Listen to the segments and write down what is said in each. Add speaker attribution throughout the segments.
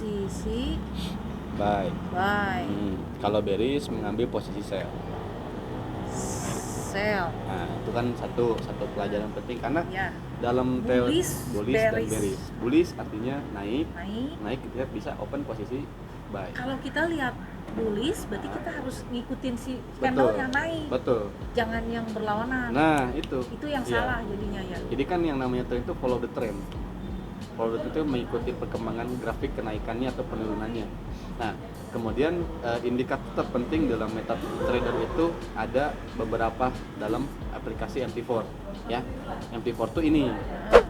Speaker 1: posisi
Speaker 2: buy.
Speaker 1: buy,
Speaker 2: Kalau bearish mengambil posisi sell.
Speaker 1: sell.
Speaker 2: Nah, itu kan satu pelajaran penting karena
Speaker 1: Ya.
Speaker 2: dalam
Speaker 1: Bullish,
Speaker 2: bullish dan
Speaker 1: bearish.
Speaker 2: bearish. Bullish artinya naik
Speaker 1: Naik.
Speaker 2: kita bisa open posisi buy.
Speaker 1: Kalau kita lihat bullish, berarti kita harus ngikutin si
Speaker 2: Betul.
Speaker 1: candle yang naik.
Speaker 2: Betul.
Speaker 1: Jangan yang berlawanan.
Speaker 2: Nah, itu
Speaker 1: yang
Speaker 2: iya.
Speaker 1: salah jadinya ya.
Speaker 2: Jadi kan yang namanya trend itu follow the trend. Follow the trend itu mengikuti perkembangan grafik kenaikannya atau penurunannya. Nah, kemudian indikator terpenting dalam meta trader itu ada beberapa dalam aplikasi MT4 ya. MT4 tuh ini.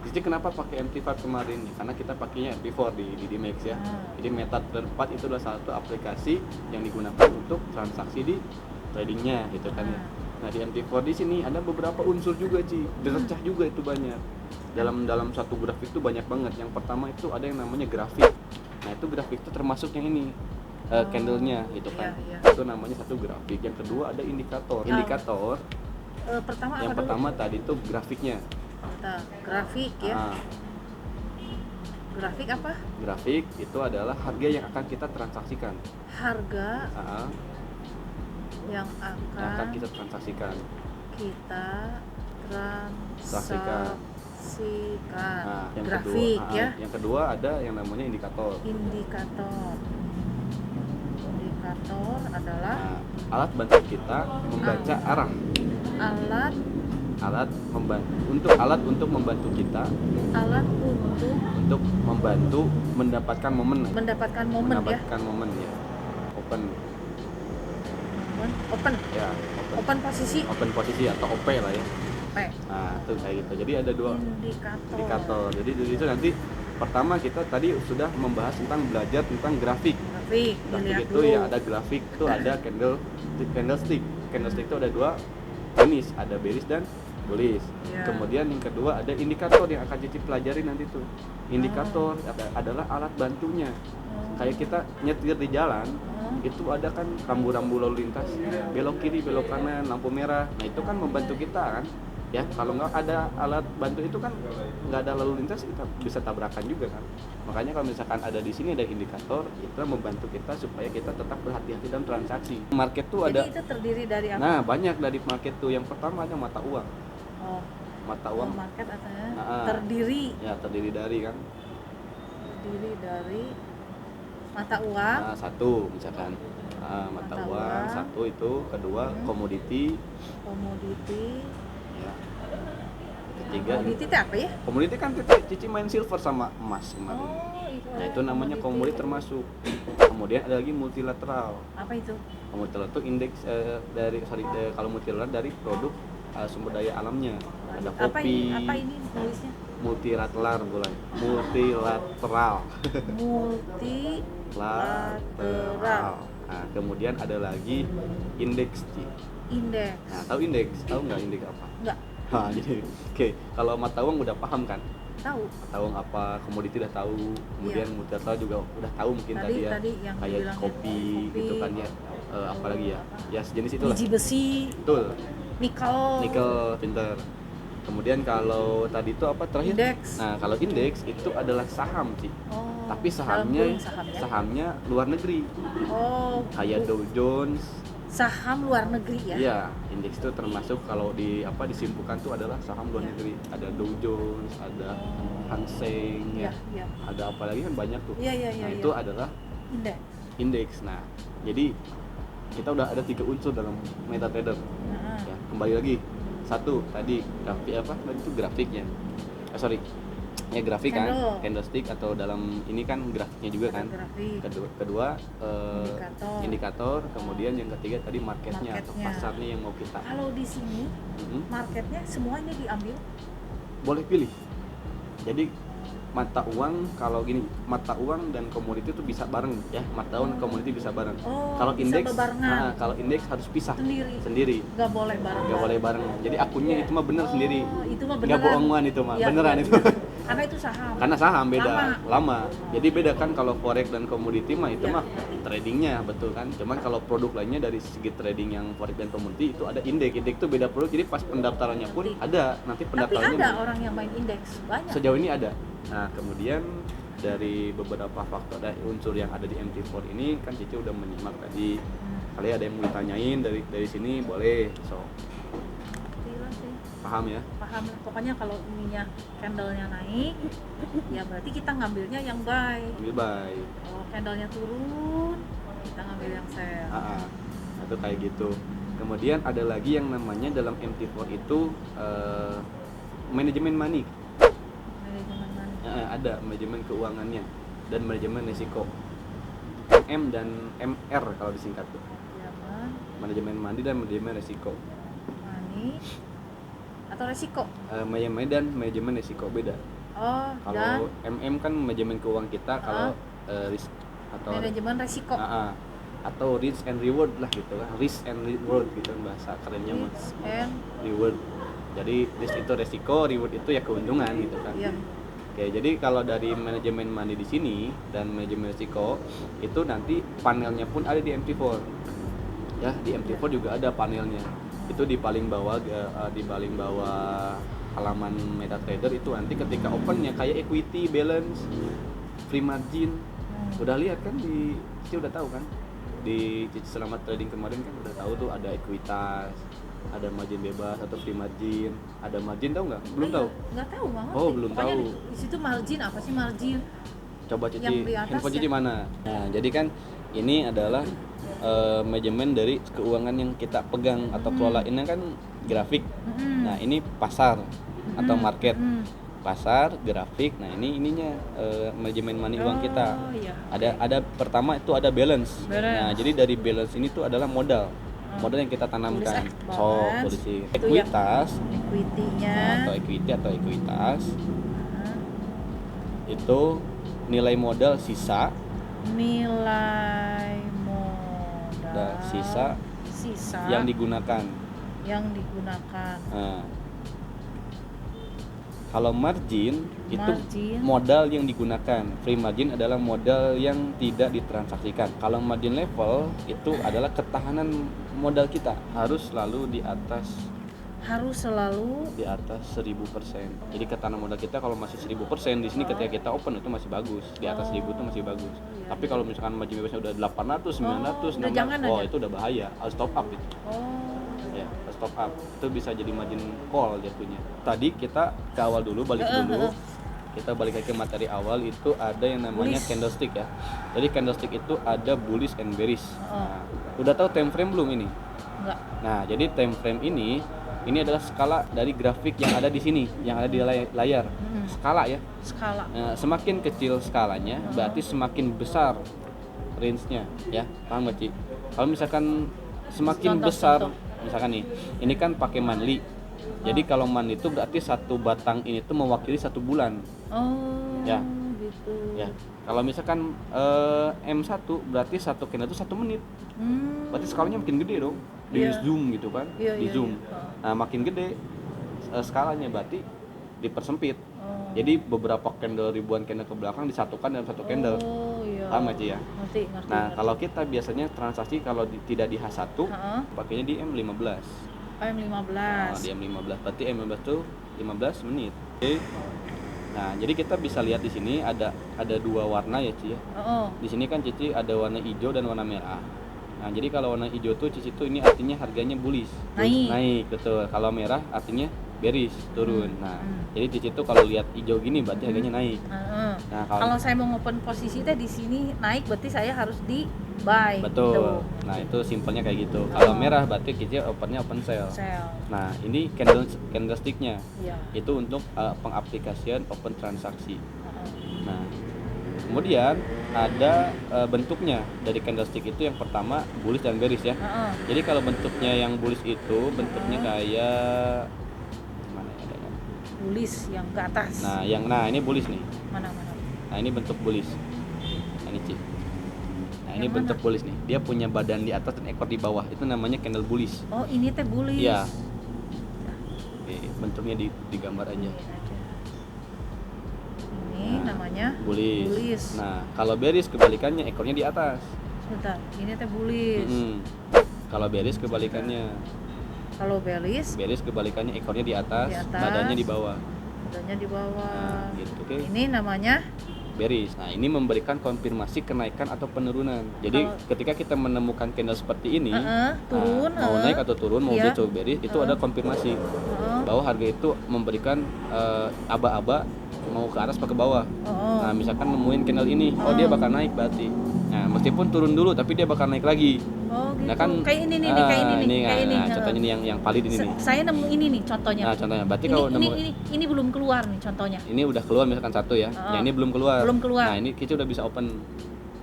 Speaker 2: Jadi kenapa pakai MT5 kemarin? Karena kita pakainya MT4 di Dimex ya. Jadi meta trader 4 itu adalah satu aplikasi yang digunakan untuk transaksi di tradingnya gitu kan ya. Nah, di MT4 di sini ada beberapa unsur juga Ci. Direcah juga itu banyak. Dalam satu grafik itu banyak banget. Yang pertama itu ada yang namanya grafik. Nah, itu grafik itu termasuk yang ini candlenya gitu kan.
Speaker 1: Iya.
Speaker 2: Itu namanya satu grafik. Yang kedua ada indikator. Indikator yang pertama tadi itu grafiknya.
Speaker 1: Grafik ya. Grafik apa?
Speaker 2: Grafik itu adalah harga yang akan kita transaksikan.
Speaker 1: Harga yang akan
Speaker 2: kita transaksikan. Nah, yang
Speaker 1: grafik
Speaker 2: kedua,
Speaker 1: ya.
Speaker 2: Yang kedua ada yang namanya indikator.
Speaker 1: Indikator adalah
Speaker 2: alat bantu kita membaca arah. Alat untuk membantu kita. Untuk membantu mendapatkan momen. Mendapatkan momen ya. Open. Ya.
Speaker 1: Open posisi
Speaker 2: atau OP lah ya. Nah, itu kayak gitu. Jadi ada dua indikator. Jadi dari itu nanti pertama kita tadi sudah membahas belajar tentang grafik. Grafik itu ya ada grafik itu ada candlestick. Candlestick itu ada dua jenis, ada bearish dan bullish. Kemudian yang kedua ada indikator yang akan Cici pelajari nanti tuh. Indikator adalah alat bantunya. Kayak kita nyetir di jalan, itu ada kan rambu-rambu lalu lintas, belok kiri, belok kanan, lampu merah. Nah, itu kan membantu kita kan. Ya, kalau nggak ada alat bantu itu kan nggak ada lalu lintas, kita bisa tabrakan juga kan. Makanya kalau misalkan ada di sini ada indikator, itu membantu kita supaya kita tetap berhati-hati dalam transaksi. Market tuh ada.
Speaker 1: Jadi itu terdiri dari apa?
Speaker 2: Nah, banyak dari market tuh. Yang pertama ada mata uang. Mata uang.
Speaker 1: Market artinya terdiri.
Speaker 2: Ya, terdiri dari kan.
Speaker 1: Terdiri dari mata uang.
Speaker 2: Satu misalkan. Mata uang satu itu, kedua komoditi. Ya. Ketiga.
Speaker 1: Komoditi itu apa ya?
Speaker 2: Komoditi kan Cici main silver sama emas kemarin. Nah, itu namanya komoditi termasuk. Kemudian ada lagi multilateral.
Speaker 1: Apa itu?
Speaker 2: Multilateral itu indeks kalau multilateral dari produk sumber daya alamnya. Ada kopi.
Speaker 1: Apa ini tulisnya?
Speaker 2: Multilateral. Nah, kemudian ada lagi indeks. Nah, tahu indeks? Tahu nggak indeks apa?
Speaker 1: Nggak.
Speaker 2: Nah, jadi kalau mata uang udah paham kan?
Speaker 1: Tahu.
Speaker 2: Mata uang apa, komoditi udah tahu. Kemudian multilateral juga udah tahu mungkin tadi ya. Kayak kopi gitu kan ya. Apalagi ya? Ya sejenis itulah.
Speaker 1: Biji besi.
Speaker 2: Betul.
Speaker 1: Nikel,
Speaker 2: pinter. Kemudian kalau tadi itu apa terakhir?
Speaker 1: Indeks.
Speaker 2: Nah, kalau indeks itu adalah saham sih. Tapi sahamnya luar negeri. Kayak Dow Jones.
Speaker 1: Saham luar negeri ya?
Speaker 2: Iya, indeks itu termasuk kalau disimpulkan tuh adalah saham luar negeri. Ada Dow Jones, ada Hang Seng ya. Ada apa lagi kan banyak tuh. Nah, itu adalah indeks. Nah, jadi kita udah ada 3 unsur dalam MetaTrader. Ya, kembali lagi. Satu tadi grafik apa? Tadi itu grafiknya. Ya grafik kan, candlestick atau dalam ini kan grafiknya juga kan. Kedua indikator, kemudian yang ketiga tadi marketnya atau pasarnya yang mau kita.
Speaker 1: Kalau di sini marketnya semuanya diambil?
Speaker 2: Boleh pilih. Jadi mata uang kalau gini, mata uang dan komoditi itu bisa bareng ya. Mata uang dan komoditi bisa bareng. Kalau indeks harus pisah sendiri.
Speaker 1: Nggak boleh bareng.
Speaker 2: Jadi akunnya itu mah bener sendiri.
Speaker 1: Itu mah
Speaker 2: nggak bohongan itu mah, beneran itu.
Speaker 1: Karena itu saham.
Speaker 2: Karena saham beda, lama. Jadi beda kan kalau forex dan komoditi mah itu mah tradingnya betul kan. Cuman kalau produk lainnya dari segi trading yang forex dan komoditi itu ada indeks. Indeks itu beda produk. Jadi pas pendaftarannya pun ada nanti pendaftarannya.
Speaker 1: Tapi ada orang yang main indeks banyak.
Speaker 2: Sejauh ini ada. Nah, kemudian dari beberapa faktor dan unsur yang ada di MT4 ini kan Cici udah menyimak tadi. Kali ada yang mau ditanyain dari sini boleh, so
Speaker 1: Gila sih.
Speaker 2: paham ya?
Speaker 1: Paham lah. Pokoknya kalau ininya candlenya naik, ya berarti kita ngambilnya yang buy.
Speaker 2: Ambil buy.
Speaker 1: Kalau candlenya turun, kita ngambil yang sell.
Speaker 2: Itu kayak gitu. Kemudian ada lagi yang namanya dalam MT4 itu manajemen money.
Speaker 1: Manajemen money.
Speaker 2: Ada manajemen keuangannya dan manajemen risiko. M dan MR kalau disingkat tuh. Manajemen money dan manajemen risiko.
Speaker 1: Money atau risiko?
Speaker 2: Manajemen dan manajemen risiko beda.
Speaker 1: Oh,
Speaker 2: Kalau MM kan manajemen keuangan kita, kalau risk atau
Speaker 1: manajemen risiko.
Speaker 2: Atau risk and reward lah gitu kan, risk and reward gitu bahasa kerennya mah.
Speaker 1: Risk and
Speaker 2: Reward. Jadi risk itu resiko, reward itu ya keuntungan gitu kan.
Speaker 1: Iya.
Speaker 2: Oke, jadi kalau dari manajemen money di sini dan manajemen risiko itu nanti panelnya pun ada di MT4. Ya, di MT4 juga ada panelnya. Itu di paling bawah halaman MetaTrader itu nanti ketika opennya kayak equity, balance, free margin. Udah lihat kan Cici udah tahu kan? Di Cici Selamat Trading kemarin kan udah tahu tuh ada ekuitas, ada margin bebas atau free margin, ada margin tahu nggak? Belum tahu?
Speaker 1: Nggak tahu banget.
Speaker 2: Oh, belum tahu.
Speaker 1: Di situ margin apa sih margin?
Speaker 2: Coba Cici,
Speaker 1: Yang di atas
Speaker 2: handphone
Speaker 1: ya?
Speaker 2: Cici mana? Nah, jadi kan ini adalah manajemen dari keuangan yang kita pegang atau kelola. Ini kan grafik. Nah, ini pasar atau market. Pasar, grafik. Nah, ininya manajemen money uang kita.
Speaker 1: Iya.
Speaker 2: Ada pertama itu ada balance. Nah, jadi dari balance ini tuh adalah modal yang kita tanamkan. Polisi ekuitas,
Speaker 1: Equity-nya.
Speaker 2: atau equity atau ekuitas itu nilai modal sisa.
Speaker 1: Nilai modal
Speaker 2: Sisa yang digunakan. Nah, kalau margin itu modal yang digunakan. Free margin adalah modal yang tidak ditransaksikan. Kalau margin level itu adalah ketahanan modal kita harus selalu di atas 1000%. Jadi ketahanan modal kita kalau masih 1000% di sini ketika kita open itu masih bagus. Di atas 1000 itu masih bagus. Tapi kalau misalkan margin bebasnya udah 800, 900, 600, itu udah bahaya. Harus top up gitu. Ya, harus top up. Itu bisa jadi margin call jatuhnya. Tadi kita ke awal dulu, balik dulu. Kita balik lagi ke materi awal, itu ada yang namanya candlestick ya. Jadi candlestick itu ada bullish and bearish. Nah, udah tahu time frame belum ini?
Speaker 1: Enggak.
Speaker 2: Nah, jadi time frame ini adalah skala dari grafik yang ada di sini, yang ada di layar. Skala ya.
Speaker 1: Skala.
Speaker 2: Nah, semakin kecil skalanya, berarti semakin besar range-nya, ya. Paham nggak, Ci? Kalau misalkan semakin besar, misalkan nih, ini kan pakai monthly. Jadi kalau monthly itu berarti satu batang ini tuh mewakili 1 bulan. Ya.
Speaker 1: Gitu.
Speaker 2: Ya. Kalau misalkan M1 berarti satu candle itu 1 menit. Berarti skalanya makin gede dong. Di zoom gitu kan. Di zoom. Nah, makin gede skalanya berarti dipersempit. Jadi beberapa candle, ribuan candle ke belakang disatukan dalam satu candle. Paham nggak, Ci ya?
Speaker 1: Ngerti.
Speaker 2: Nah, kalau kita biasanya transaksi kalau tidak di H1, pakainya di M15.
Speaker 1: M15.
Speaker 2: Nah, di M15. Berarti M15 itu 15 menit. Oke. Nah, jadi kita bisa lihat di sini ada 2 warna ya, Ci ya. Di sini kan Cici ada warna hijau dan warna merah. Nah, jadi kalau warna hijau tuh Cici tuh ini artinya harganya bullish. Naik, betul. Kalau merah artinya bearish, turun. Nah, jadi Cici tuh kalau lihat hijau gini berarti harganya naik. Nah,
Speaker 1: kalau saya mau open posisi teh di sini naik berarti saya harus di buy.
Speaker 2: Betul.
Speaker 1: Gitu.
Speaker 2: Nah, itu simpelnya kayak gitu. Kalau merah berarti Cici opennya open sell. Nah, ini candlesticknya. Itu untuk pengaplikasian open transaksi. Nah, kemudian ada bentuknya dari candlestick itu. Yang pertama bullish dan bearish ya. Jadi kalau bentuknya yang bullish itu bentuknya kayak mana ya adanya?
Speaker 1: Bullish yang ke atas.
Speaker 2: Nah, ini bullish nih.
Speaker 1: Mana?
Speaker 2: Nah, ini bentuk bullish. Nah, ini, Ci. Nah, ini bentuk bullish nih. Dia punya badan di atas dan ekor di bawah. Itu namanya candle bullish.
Speaker 1: Oh, ini teh bullish.
Speaker 2: Iya. Oke, bentuknya digambar aja.
Speaker 1: Ini namanya
Speaker 2: bullish. Nah, kalau bearish kebalikannya, ekornya di atas.
Speaker 1: Sebentar, ini teh bullish.
Speaker 2: Kalau bearish kebalikannya.
Speaker 1: Kalau bearish
Speaker 2: kebalikannya, ekornya di atas, badannya di bawah.
Speaker 1: Badannya di bawah.
Speaker 2: Nah, gitu, oke.
Speaker 1: Ini namanya
Speaker 2: bearish. Nah, ini memberikan konfirmasi kenaikan atau penurunan. Jadi ketika kita menemukan candle seperti ini,
Speaker 1: turun,
Speaker 2: mau naik atau turun, mau
Speaker 1: iya.
Speaker 2: coba bearish, itu ada konfirmasi bahwa harga itu memberikan aba-aba mau ke atas atau ke bawah. Nah, misalkan nemuin candle ini, dia bakal naik berarti. Nah, meskipun turun dulu tapi dia bakal naik lagi.
Speaker 1: Gitu.
Speaker 2: Nah, kan
Speaker 1: kayak ini nih, kayak ini nih.
Speaker 2: Contohnya ini yang valid ini nih.
Speaker 1: Saya nemu ini nih contohnya.
Speaker 2: Nah, contohnya berarti
Speaker 1: ini,
Speaker 2: kalau nemu
Speaker 1: ini belum keluar nih contohnya.
Speaker 2: ini udah keluar misalkan satu ya. Yang ini belum keluar. Nah, ini kita udah bisa open.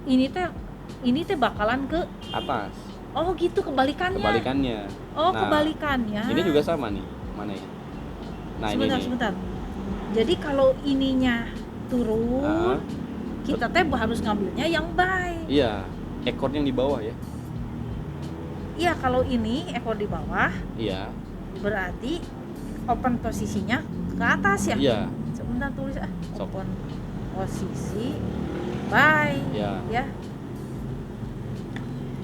Speaker 1: Ini teh bakalan ke
Speaker 2: atas.
Speaker 1: Oh, gitu kebalikannya. Oh, nah, kebalikannya.
Speaker 2: Ini juga sama nih. Mana ya? Nah,
Speaker 1: sebentar. Jadi kalau ininya turun, kita teh harus ngambilnya yang buy.
Speaker 2: Iya, ekor yang di bawah ya.
Speaker 1: Iya, kalau ini ekor di bawah.
Speaker 2: Iya.
Speaker 1: Berarti open posisinya ke atas ya?
Speaker 2: Iya.
Speaker 1: Sebentar tulis open posisi buy.
Speaker 2: Iya.
Speaker 1: Ya.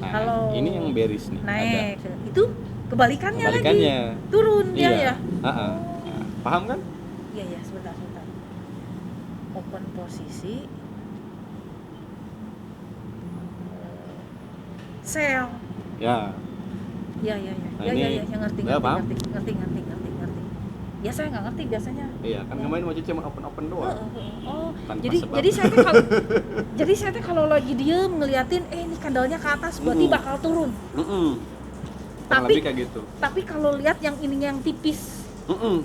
Speaker 2: Nah,
Speaker 1: kalau
Speaker 2: ini yang bearish nih.
Speaker 1: Naik, itu kebalikannya lagi. Turun dia ya.
Speaker 2: Nah, paham kan?
Speaker 1: Iya, sebentar. Open posisi sell.
Speaker 2: Ya.
Speaker 1: Iya.
Speaker 2: Nah,
Speaker 1: ya, ngerti. Ya, saya nggak ngerti biasanya.
Speaker 2: Iya, kan kemarin mau cuma open doang.
Speaker 1: Jadi saya kalau lagi diem ngeliatin ini candlenya ke atas berarti bakal turun. Tapi
Speaker 2: kayak gitu.
Speaker 1: Tapi kalau lihat yang ininya yang tipis.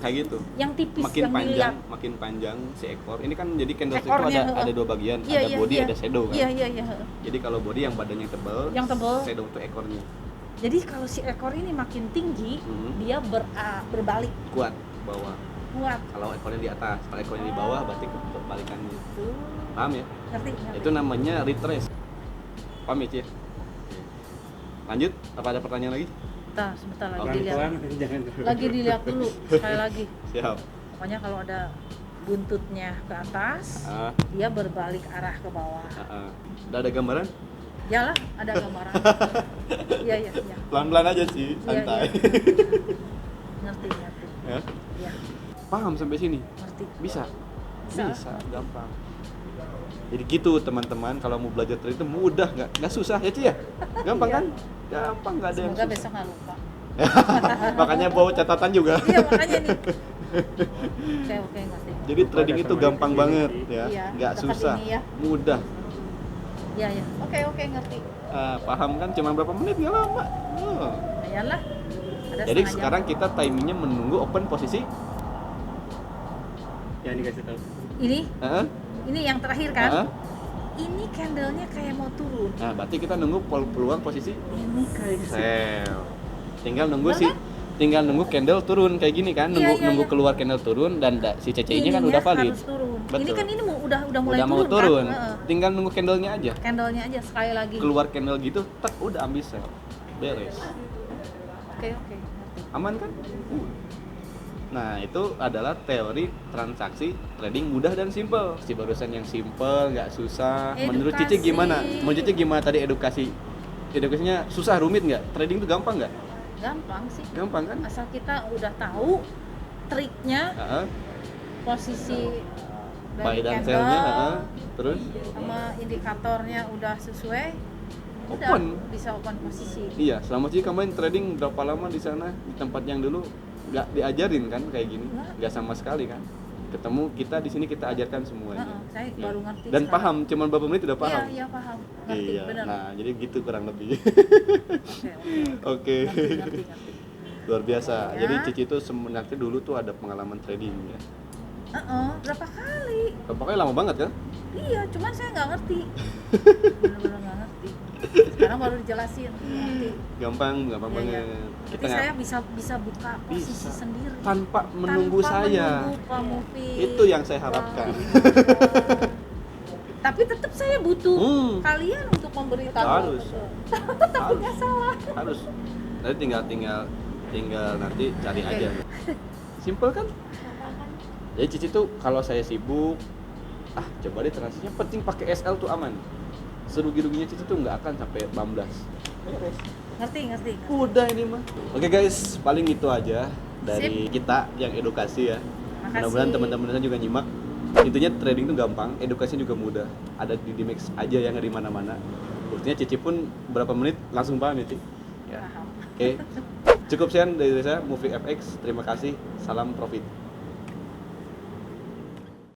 Speaker 2: Kayak gitu.
Speaker 1: Yang tipis
Speaker 2: makin
Speaker 1: yang
Speaker 2: panjang, makin panjang si ekor. Ini kan jadi candlestick itu ada dua bagian, ada body, ada shadow kan.
Speaker 1: Iya.
Speaker 2: Jadi kalau body yang badannya tebal, shadow itu ekornya.
Speaker 1: Jadi kalau si ekor ini makin tinggi, dia berbalik.
Speaker 2: Kuat bawah.
Speaker 1: Kuat.
Speaker 2: Kalau ekornya di atas, kalau ekornya di bawah berarti berbalikannya. Paham ya?
Speaker 1: Ngerti.
Speaker 2: Itu namanya retrace. Paham ya, Cie? Lanjut, apa ada pertanyaan lagi?
Speaker 1: Sebentar lagi dilihat. Lagi dilihat dulu sekali lagi.
Speaker 2: Siap.
Speaker 1: Pokoknya kalau ada buntutnya ke atas, dia berbalik arah ke bawah.
Speaker 2: Udah ada gambaran?
Speaker 1: Yalah, ada gambaran. Iya.
Speaker 2: Pelan-pelan aja sih, santai.
Speaker 1: Ngerti.
Speaker 2: Ya?
Speaker 1: Iya.
Speaker 2: Paham sampai sini?
Speaker 1: Ngerti.
Speaker 2: Bisa, gampang. Jadi gitu teman-teman, kalau mau belajar trade itu mudah, nggak susah ya Ci ya? Gampang kan? Gampang, nggak ada yang susah.
Speaker 1: Semoga besok nggak lupa.
Speaker 2: Makanya bawa catatan juga.
Speaker 1: Iya, makanya nih. Oke, ngerti.
Speaker 2: Jadi trading itu gampang banget ya, nggak susah, mudah.
Speaker 1: Iya. Oke, ngerti.
Speaker 2: Paham kan? Cuma berapa menit, nggak lama.
Speaker 1: Iyalah.
Speaker 2: Jadi sekarang kita timingnya menunggu open posisi.
Speaker 3: Yang dikasih tahu.
Speaker 1: Ini yang terakhir kan? Ini candlenya kayak mau turun.
Speaker 2: Nah, berarti kita nunggu peluang posisi
Speaker 1: ini kayak
Speaker 2: sell. Tinggal nunggu candle turun kayak gini kan, nunggu keluar candle turun dan si CCI-nya kan udah valid.
Speaker 1: Betul. Ini kan udah mulai
Speaker 2: mau turun.
Speaker 1: Kan?
Speaker 2: Tinggal nunggu candlenya aja.
Speaker 1: Candlenya aja sekali lagi.
Speaker 2: Keluar candle gitu, udah ambil sell. Beres.
Speaker 1: Oke.
Speaker 2: Aman kan? Nah, itu adalah teori transaksi trading mudah dan simple. Si barusan yang simple, nggak susah.
Speaker 1: Edukasi.
Speaker 2: Menurut Cici gimana? Menurut Cici gimana tadi edukasi? Edukasinya susah, rumit nggak? Trading itu gampang nggak?
Speaker 1: Gampang sih.
Speaker 2: Gampang kan?
Speaker 1: Asal kita udah tahu triknya, posisi
Speaker 2: buy
Speaker 1: dari
Speaker 2: dan
Speaker 1: candle,
Speaker 2: sell-nya, terus
Speaker 1: sama indikatornya udah sesuai.
Speaker 2: Open.
Speaker 1: Bisa open posisi.
Speaker 2: Iya, selama Cici kemarin trading berapa lama di sana di tempat yang dulu nggak diajarin kan kayak gini, nggak sama sekali kan. Ketemu kita di sini kita ajarkan semuanya.
Speaker 1: Saya baru ngerti.
Speaker 2: Dan sekarang paham, cuman beberapa menit udah paham.
Speaker 1: Iya paham. Ngerti, benar.
Speaker 2: Nah, jadi gitu kurang lebih.
Speaker 1: Oke. Ngerti.
Speaker 2: Luar biasa. Jadi Cici itu sebenarnya dulu tuh ada pengalaman trading ya.
Speaker 1: Berapa kali?
Speaker 2: Pokoknya lama banget kan?
Speaker 1: Iya, cuman saya nggak ngerti. Benar-benar nggak ngerti. Sekarang baru dijelasin, ngerti.
Speaker 2: Gampang banget.
Speaker 1: Jadi saya bisa buka posisi sendiri
Speaker 2: tanpa menunggu saya.
Speaker 1: Pak Mufid.
Speaker 2: Itu yang saya harapkan.
Speaker 1: Tapi tetap saya butuh kalian untuk memberitahu.
Speaker 2: Harus.
Speaker 1: Tapi nggak salah.
Speaker 2: Harus. Nanti tinggal nanti cari aja. Simple kan? Jadi Cici tuh kalau saya sibuk, coba deh transaksinya, penting pakai SL tuh aman. Serugi-ruginya Cici tuh nggak akan sampai bablas. Beres.
Speaker 1: Ngerti.
Speaker 2: Udah ini mah. Oke guys, paling itu aja dari kita yang edukasi ya. Mudah-mudahan teman-teman juga nyimak. Intinya trading itu gampang, edukasi juga mudah. Ada di Dimex aja yang di mana-mana. Buktinya Cici pun berapa menit langsung paham ya, Ci? Ya. Oke. Cukup sekian dari saya, Mufi FX. Terima kasih. Salam profit.